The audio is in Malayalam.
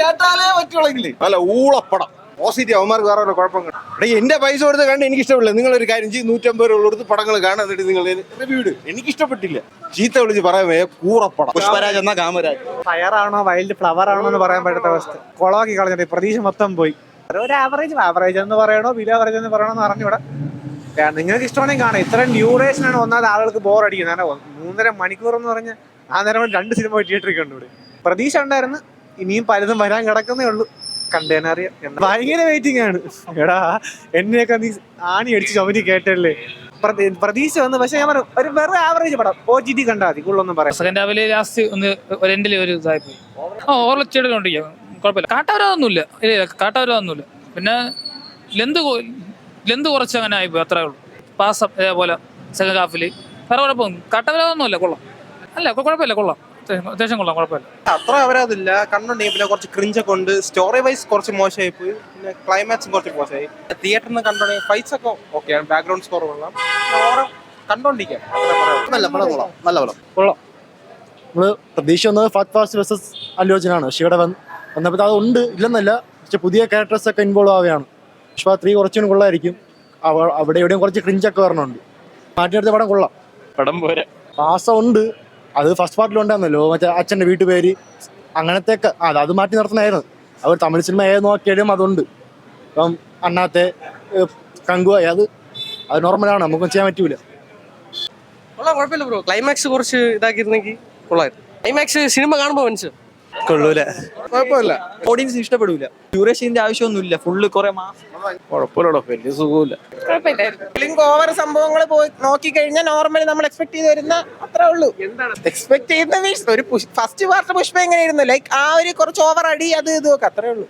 കേട്ടാലേ പറ്റുള്ളെങ്കിൽ അല്ല ഊളപ്പടം പോസിറ്റീവ് അവന്മാർക്ക് വേറെ കുഴപ്പങ്ങൾ. എന്റെ പൈസ കൊടുത്ത് കണ്ട് എനിക്ക് ഇഷ്ടപ്പെടില്ല. നിങ്ങളൊരു കാര്യം ചെയ്ത് 150 രൂപ കൊടുത്ത് പടങ്ങൾ കാണാൻ എന്നിട്ട് നിങ്ങൾ റിവ്യൂ ഇട്. എനിക്ക് ഇഷ്ടപ്പെട്ടില്ല. ചീത്ത വിളിച്ച് പറയാമേ കൂറപ്പടം. പുഷ്പരാജ് എന്നാ കാമരാജ്. ഫയറാണോ വൈൽഡ് ഫ്ലവർ ആണോ എന്ന് പറയാൻ പറ്റാത്ത അവസ്ഥ. കൊളാക്കി കളഞ്ഞിട്ട് പ്രതീക്ഷ മൊത്തം പോയി. ഒരു ആവറേജ് എന്ന് പറയണോ ബിലോ ആവറേജ് എന്ന് പറയണോ എന്ന് അറിഞ്ഞൂടെ. നിങ്ങൾക്ക് ഇഷ്ടമാണെങ്കിൽ കാണാം. ഇത്രയും ഡ്യൂറേഷനാണ് ഒന്നാമത് ആളുകൾക്ക് ബോർ അടിക്കുന്നത്. 3.5 മണിക്കൂർ എന്ന് പറഞ്ഞാൽ ആ നേരം 2 സിനിമ തിയേറ്ററിൽ കണ്ടുകൂടെ. പ്രതീക്ഷ ഉണ്ടായിരുന്നു. ഇനിയും പലതും വരാൻ കിടക്കുന്നേ ഉള്ളൂ. കണ്ടേനറിയാം. ഭയങ്കര വെയിറ്റിംഗ് ആണ്. എടാ എന്നെയൊക്കെ നീ ആണി അടിച്ച് ചുമരി കേട്ടല്ലേ. പ്രതീക്ഷ വന്നു. പക്ഷെ ഞാൻ പറഞ്ഞു ഒരു വെറുതെ ആവറേജ് പടം. OTT കണ്ടാൽ മതി. കൂടുതലൊന്നും പറയാം. സെക്കൻഡ് ഹാഫില് ലാസ്റ്റ് ഒന്ന് എൻഡിൽ ഒരു ഇതായി പോയി. ഓവർലെച്ചെടുക്കൊണ്ടിരിക്കുക. കുഴപ്പമില്ല. കാട്ടാവരൊന്നുമില്ല. ഇല്ല കാട്ടാവരൊന്നുമില്ല. പിന്നെ ലെന്ത് കുറച്ച് അങ്ങനെ ആയിപ്പോയി. അത്രേ ഉള്ളൂ. പാസം ഇതേപോലെ സെക്കൻഡ് ഹാഫിൽ വേറെ കുഴപ്പമൊന്നും കാട്ടാവരൊന്നുമില്ല. കൊള്ളാം. അല്ല കുഴപ്പമില്ല. കൊള്ളാം. അത്യാവശ്യം കൊള്ളാം. കുഴപ്പമില്ല. അത്ര അവരതില്ല. കണ്ടുണ്ടെങ്കിൽ പിന്നെ കുറച്ച് ക്രിഞ്ചൊക്കെ ഉണ്ട്. സ്റ്റോറി വൈസ് കുറച്ച് മോശമായി പോയി. പിന്നെ ക്ലൈമാക്സും കുറച്ച് മോശമായി. തിയേറ്ററിൽ നിന്ന് കണ്ടുണ്ടെങ്കിൽ ഫൈറ്റ്സ് ഒക്കെ ഓക്കെയാണ്. ബാക്ക്ഗ്രൗണ്ട് സ്കോർ കൊള്ളാം. കണ്ടോണ്ടിരിക്കാം. നല്ല പടം കൊള്ളാം. നല്ല പടം കൊള്ളാം. നമ്മള് പ്രതീക്ഷ വന്നത് ഫാസ്റ്റ് ഫാസ്റ്റ് വേഴ്സസ് അല്ലു അർജുനാണ്. പക്ഷെ ഇവിടെ വന്നപ്പോൾ അത് ഉണ്ട് ഇല്ലെന്നല്ല. പക്ഷെ പുതിയ ക്യാരക്ടേഴ്സ് ഒക്കെ ഇൻവോൾവ് ആവുകയാണ്. പുഷ്പ 3 കുറച്ചും കൊള്ളായിരിക്കും. അവിടെ എവിടെയും കുറച്ച് ക്രിഞ്ചൊക്കെ വരണുണ്ട്. മാറ്റിയെടുത്ത പടം കൊള്ളാം. പടം പോരാ. പാസം ഉണ്ട്. അത് ഫസ്റ്റ് പാർട്ടിലുണ്ടായിരുന്നല്ലോ. മറ്റേ അച്ഛൻ്റെ വീട്ടുപേര് അങ്ങനത്തെ ഒക്കെ അത് മാറ്റി നിർത്തണമായിരുന്നു. അവർ തമിഴ് സിനിമ ഏത് നോക്കിയാലും അതുണ്ട്. ഇപ്പം അണ്ണാത്തെ കങ്കുവ അത് നോർമലാണ്. നമുക്കൊന്നും ചെയ്യാൻ പറ്റൂല. കൊള്ളാം. കുഴപ്പമില്ല ബ്രോ. ക്ലൈമാക്സ് കുറച്ച് ഇതാക്കിയിരുന്നെങ്കിൽ കൊള്ളായിരുന്നു. ക്ലൈമാക്സ് സിനിമ കാണുമ്പോൾ മനസ്സിലാവും. കൊള്ളൂല. കുഴപ്പമില്ല. ഓഡിയൻസിന് ഇഷ്ടപ്പെടൂല. ഡ്യൂറേഷന്റെ ആവശ്യമൊന്നുമില്ല. ഫുള്ള് കുറെ കുഴപ്പമില്ലടോ. വലിയ സുഖമില്ല. ഓവർ സംഭവങ്ങൾ പോയി നോക്കി കഴിഞ്ഞാൽ നോർമലി നമ്മൾ എക്സ്പെക്ട് ചെയ്ത് വരുന്ന അത്രേ ഉള്ളൂ. എക്സ്പെക്ട് ചെയ്യുന്ന മീൻസ് ഒരു ഫസ്റ്റ് പാർട്ട് പുഷ്പ എങ്ങനെയായിരുന്നു ലൈക്ക് ആ ഒരു കുറച്ച് ഓവർ അടി അത് ഇതൊക്കെ അത്രേ ഉള്ളൂ.